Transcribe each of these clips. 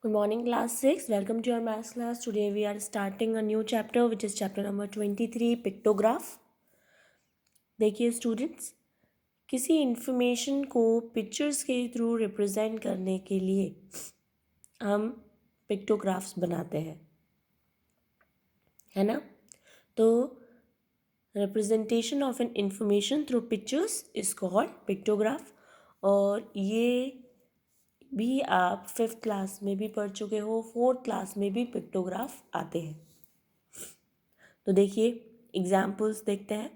Good morning, class 6. Welcome to your maths class. Today we are starting a new chapter, which is chapter number 23, pictograph. देखिए students, किसी information को pictures के through represent करने के लिए हम pictographs बनाते हैं, है ना। तो representation of an information through pictures is called pictograph. और ये भी आप 5th क्लास में भी पढ़ चुके हो, 4th क्लास में भी पिक्टोग्राफ आते हैं। तो देखिए एग्जाम्पल्स देखते हैं।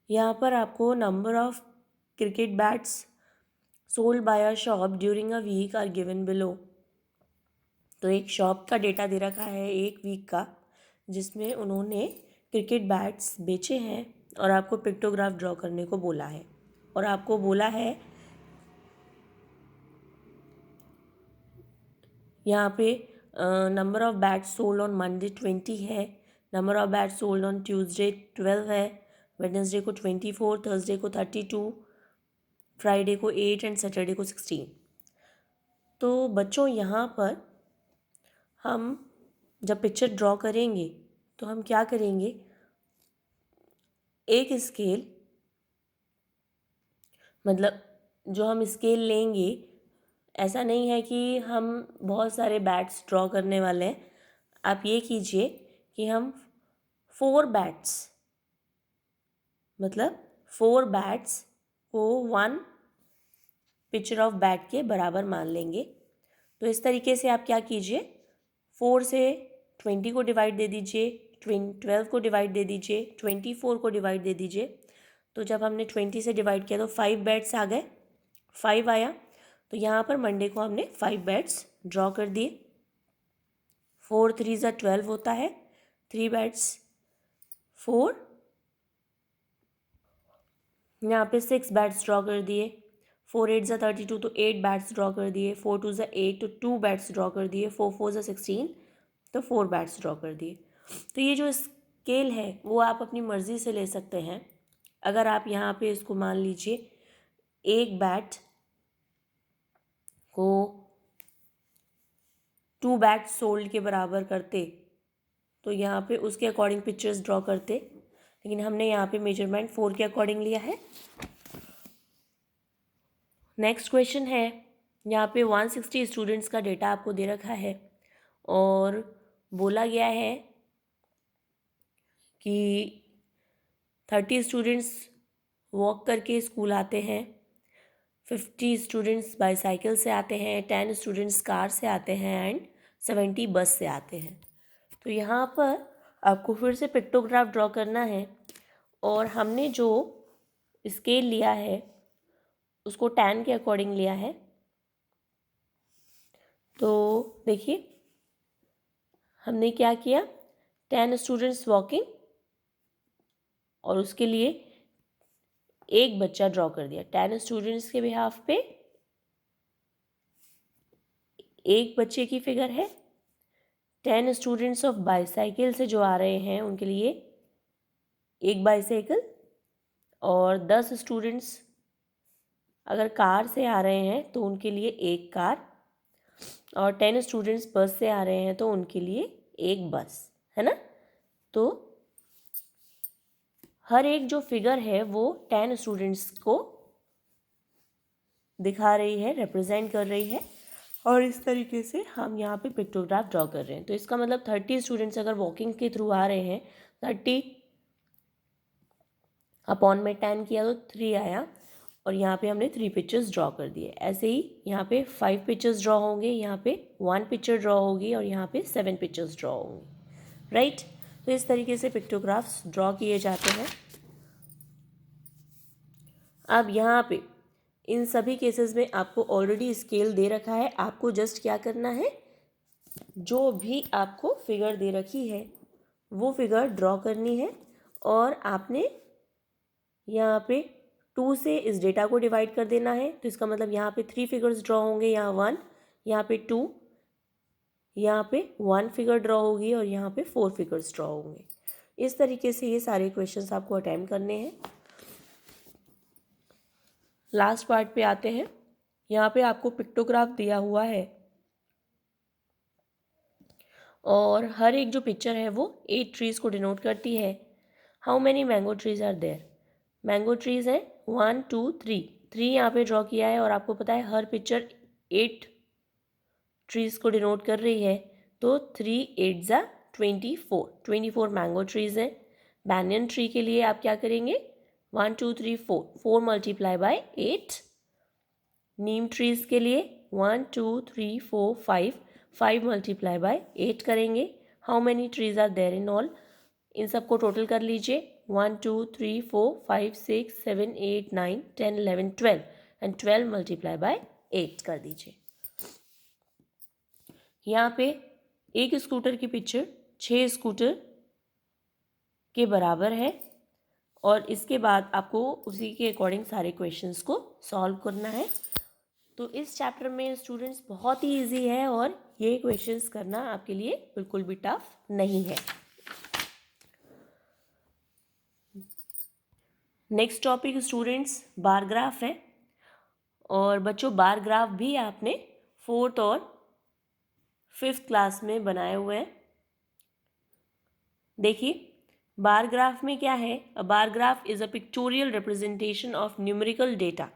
यहाँ पर आपको number of cricket bats sold by a shop during a week are given below. तो एक शॉप का डेटा दे रखा है एक वीक का, जिसमें उन्होंने क्रिकेट बैट्स बेचे हैं और आपको पिक्टोग्राफ ड्रॉ करने को बोला है। और आपको बोला है यहाँ पे number of bats sold on Monday 20 है, number of bats sold on Tuesday 12 है, वेडनेसडे को 24, थर्सडे को 32, फ्राइडे को 8 एंड सैटरडे को 16। तो बच्चों यहाँ पर हम जब पिक्चर ड्रॉ करेंगे तो हम क्या करेंगे, एक स्केल, मतलब जो हम स्केल लेंगे, ऐसा नहीं है कि हम बहुत सारे बैट्स ड्रॉ करने वाले हैं। आप ये कीजिए कि हम 4 बैट्स, मतलब 4 बैट्स को 1 पिक्चर ऑफ बैट के बराबर मान लेंगे। तो इस तरीके से आप क्या कीजिए, 4 से 20 को डिवाइड दे दीजिए, 12 को डिवाइड दे दीजिए, 24 को डिवाइड दे दीजिए। तो जब हमने 20 से डिवाइड किया तो 5 बैट्स आ गए, 5 आया। तो यहाँ पर मंडे को हमने 5 बैट्स ड्रॉ कर दिए। 4 3 ज़ा 12 होता है, 3 बैट्स 4, यहाँ पे 6 बैट्स ड्रॉ कर दिए। 4 8 ज़ा 32, तो 8 बैट्स ड्रॉ कर दिए। 4 2 ज़ा 8, तो 2 बैट्स ड्रॉ कर दिए। 4 4 ज़ा 16, तो 4 बैट्स ड्रॉ कर दिए। तो ये जो स्केल है वो आप अपनी मर्ज़ी से ले सकते हैं। अगर आप यहाँ पे इसको मान लीजिए एक बैट को 2 बैट्स सोल्ड के बराबर करते तो यहाँ पे उसके अकॉर्डिंग पिक्चर्स ड्रॉ करते, लेकिन हमने यहाँ पे मेजरमेंट 4 के अकॉर्डिंग लिया है। नेक्स्ट क्वेश्चन है, यहाँ पे 160 स्टूडेंट्स का डेटा आपको दे रखा है और बोला गया है कि 30 स्टूडेंट्स वॉक करके स्कूल आते हैं, 50 स्टूडेंट्स बाईसाइकिल से आते हैं, 10 स्टूडेंट्स कार से आते हैं एंड 70 बस से आते हैं। तो यहाँ पर आपको फिर से पिक्टोग्राफ ड्रॉ करना है और हमने जो स्केल लिया है उसको 10 के अकॉर्डिंग लिया है। तो देखिए हमने क्या किया, 10 स्टूडेंट्स वॉकिंग और उसके लिए एक बच्चा ड्रॉ कर दिया। 10 स्टूडेंट्स के बिहाफ पे एक बच्चे की फिगर है। 10 स्टूडेंट्स ऑफ बाईसाइकिल से जो आ रहे हैं उनके लिए एक बाईसाइकिल, और 10 स्टूडेंट्स अगर कार से आ रहे हैं तो उनके लिए एक कार, और 10 स्टूडेंट्स बस से आ रहे हैं तो उनके लिए एक बस, है ना। तो हर एक जो फिगर है वो 10 स्टूडेंट्स को दिखा रही है, रिप्रेजेंट कर रही है, और इस तरीके से हम यहाँ पे पिक्टोग्राफ ड्रॉ कर रहे हैं। तो इसका मतलब 30 स्टूडेंट्स अगर वॉकिंग के थ्रू आ रहे हैं, 30 अपॉन में 10 किया तो 3 आया, और यहाँ पे हमने 3 पिक्चर्स ड्रॉ कर दिए। ऐसे ही यहाँ पे 5 पिक्चर्स ड्रॉ होंगे, यहाँ पे 1 पिक्चर ड्रॉ होगी और यहाँ पे 7 पिक्चर्स ड्रॉ होंगी, राइट। तो इस तरीके से पिक्टोग्राफ्स ड्रॉ किए जाते हैं। अब यहाँ पे इन सभी केसेस में आपको ऑलरेडी स्केल दे रखा है, आपको जस्ट क्या करना है, जो भी आपको फिगर दे रखी है वो फिगर ड्रॉ करनी है, और आपने यहाँ पे 2 से इस डेटा को डिवाइड कर देना है। तो इसका मतलब यहाँ पे 3 फिगर्स ड्रॉ होंगे, यहाँ 1, यहाँ पे 2, यहाँ पे 1 फिगर ड्रॉ होगी और यहाँ पे 4 फिगर्स ड्रॉ होंगे। इस तरीके से ये सारे क्वेश्चंस आपको अटेम्प्ट करने हैं। लास्ट पार्ट पे आते हैं। यहाँ पे आपको पिक्टोग्राफ दिया हुआ है और हर एक जो पिक्चर है वो 8 ट्रीज़ को डिनोट करती है। How many mango trees are there? Mango trees हैं 1 2 3, 3 यहाँ पे ड्रॉ किया है और आपको पता है हर पिक्चर 8 ट्रीज़ को डिनोट कर रही है, तो 3 8 ज़ा 24 मैंगो ट्रीज़ हैं। बैनियन ट्री के लिए आप क्या करेंगे? 1 2 3 4, 4 मल्टीप्लाई बाय 8। नीम ट्रीज़ के लिए 1 2 3 4 5, 5 मल्टीप्लाई बाय 8 करेंगे। How many trees are there in all? इन सबको टोटल कर लीजिए। 1 2 3 4 5 6 7 8 9 10 11 12 एंड 12 मल्टीप्लाई बाय 8 कर दीजिए। यहाँ पे एक स्कूटर की पिक्चर 6 स्कूटर के बराबर है और इसके बाद आपको उसी के अकॉर्डिंग सारे क्वेश्चंस को सॉल्व करना है। तो इस चैप्टर में स्टूडेंट्स बहुत ही इजी है और ये क्वेश्चंस करना आपके लिए बिल्कुल भी टफ नहीं है। Next topic students bar graph है और बच्चों बार ग्राफ भी आपने 4th और 5th क्लास में बनाए हुए हैं। देखिए बार ग्राफ में क्या है? A bar graph is a pictorial representation of numerical data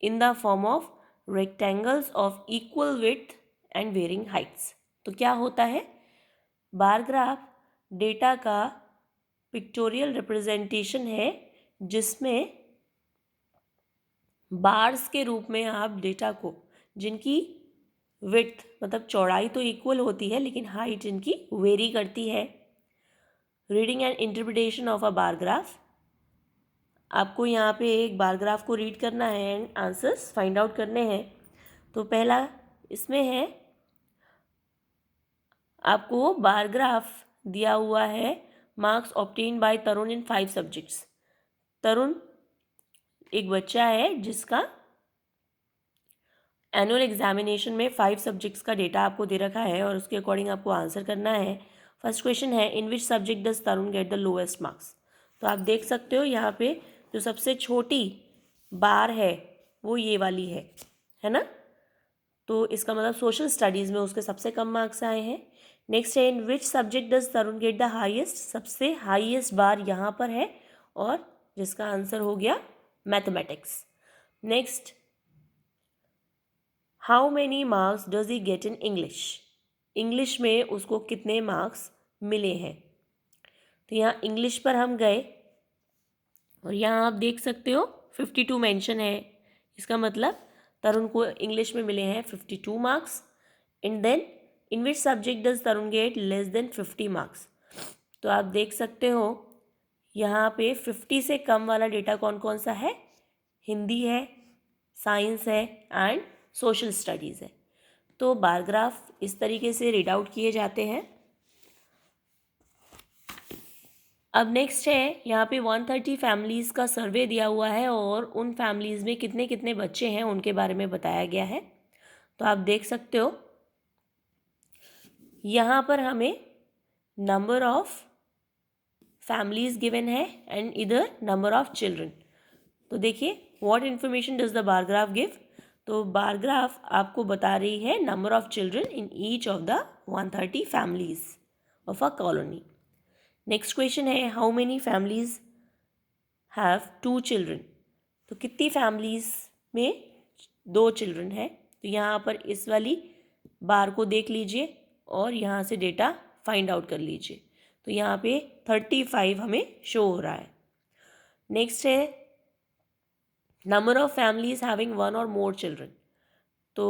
in the form of rectangles of equal width and varying heights. तो क्या होता है? बार ग्राफ डेटा का पिक्टोरियल रिप्रेजेंटेशन है जिसमें बार्स के रूप में आप डेटा को, जिनकी विड्थ मतलब चौड़ाई तो इक्वल होती है लेकिन हाइट इनकी वेरी करती है। Reading and interpretation of a bar graph, आपको यहाँ पे एक बार ग्राफ को रीड करना है एंड आंसर्स फाइंड आउट करने हैं। तो पहला इसमें है, आपको बार ग्राफ दिया हुआ है marks obtained by Tarun in 5 subjects. Tarun एक बच्चा है जिसका एनुअल एग्जामिनेशन में 5 सब्जेक्ट्स का डेटा आपको दे रखा है और उसके अकॉर्डिंग आपको आंसर करना है। फर्स्ट क्वेश्चन है in which subject does Tarun get the lowest marks. तो आप देख सकते हो यहाँ पे जो सबसे छोटी बार है वो ये वाली है ना। तो इसका मतलब सोशल स्टडीज़ में उसके सबसे कम मार्क्स आए हैं। नेक्स्ट है in which subject does Tarun get the highest, सबसे हाईएस्ट बार यहाँ पर है और जिसका आंसर हो गया mathematics. Next, how many marks does he get in English, English में उसको कितने मार्क्स मिले हैं। तो यहाँ इंग्लिश पर हम गए और यहाँ आप देख सकते हो 52 मेंशन है, इसका मतलब तरुण को इंग्लिश में मिले हैं 52 marks. And then in which subject does Tarun get less than 50 marks. तो आप देख सकते हो यहाँ पे 50 से कम वाला डेटा कौन कौन सा है? हिंदी है, साइंस है एंड सोशल स्टडीज़ है। तो बार ग्राफ इस तरीके से रीड आउट किए जाते हैं। अब नेक्स्ट है यहाँ पे 130 फैमिलीज़ का सर्वे दिया हुआ है और उन फैमिलीज़ में कितने कितने बच्चे हैं उनके बारे में बताया गया है। तो आप देख सकते हो यहाँ पर हमें नंबर ऑफ फैमिलीज़ गिवन है एंड इधर नंबर ऑफ चिल्ड्रन। तो देखिए what information does the bar graph give. तो बार ग्राफ आपको बता रही है number of children in each of the 130 families of a colony. Next question है how many families have 2 children. तो कितनी फैमिलीज़ में 2 चिल्ड्रन है। तो यहाँ पर इस वाली बार को देख लीजिए और यहाँ से डेटा फाइंड आउट कर लीजिए। तो यहाँ पे 35 हमें शो हो रहा है। नेक्स्ट है नंबर ऑफ फैमिलीज हैविंग 1 और मोर चिल्ड्रन। तो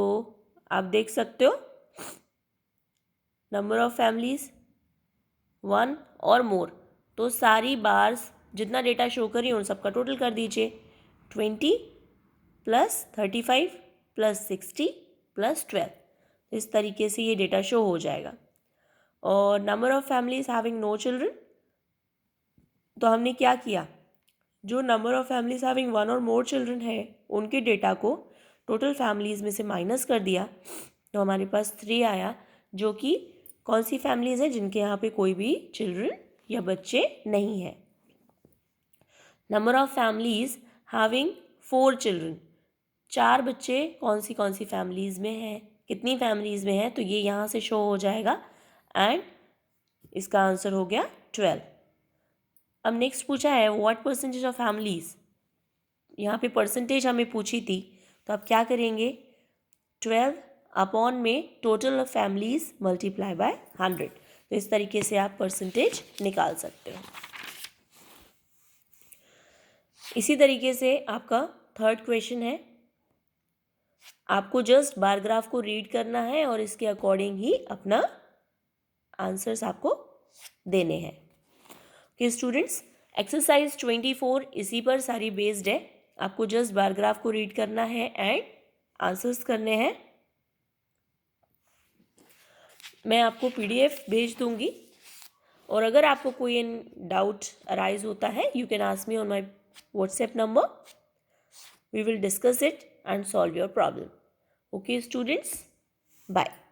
आप देख सकते हो नंबर ऑफ फैमिलीज 1 और मोर, तो सारी बार्स जितना डेटा शो करी उन सबका टोटल कर दीजिए। 20 + 35 + 60 + 12, इस तरीके से ये डेटा शो हो जाएगा। और number of families having no children, तो हमने क्या किया, जो नंबर ऑफ फैमिलीज हैविंग 1 और मोर चिल्ड्रन है उनके डेटा को टोटल फैमिलीज़ में से माइनस कर दिया तो हमारे पास 3 आया, जो कि कौन सी फैमिलीज़ है जिनके यहाँ पे कोई भी चिल्ड्रन या बच्चे नहीं है। Number of families having 4 children, 4 बच्चे कौन सी फैमिलीज़ में हैं, कितनी फैमिलीज़ में हैं, तो ये यहाँ से शो हो जाएगा। एंड इसका आंसर हो गया 12। अब नेक्स्ट पूछा है व्हाट परसेंटेज ऑफ फैमिलीज, यहाँ पे परसेंटेज हमें पूछी थी, तो आप क्या करेंगे 12 अपॉन में total of families multiply by 100। तो इस तरीके से आप परसेंटेज निकाल सकते हो। इसी तरीके से आपका थर्ड क्वेश्चन है, आपको जस्ट बार ग्राफ को रीड करना है और इसके अकॉर्डिंग ही अपना आंसर्स आपको देने हैं। कि स्टूडेंट्स एक्सरसाइज 24 इसी पर सारी बेस्ड है। आपको जस्ट बार ग्राफ को रीड करना है एंड आंसर्स करने हैं। मैं आपको PDF भेज दूंगी और अगर आपको कोई डाउट अराइज होता है you can ask me on my WhatsApp number. We will discuss it and solve your problem. Okay students, bye.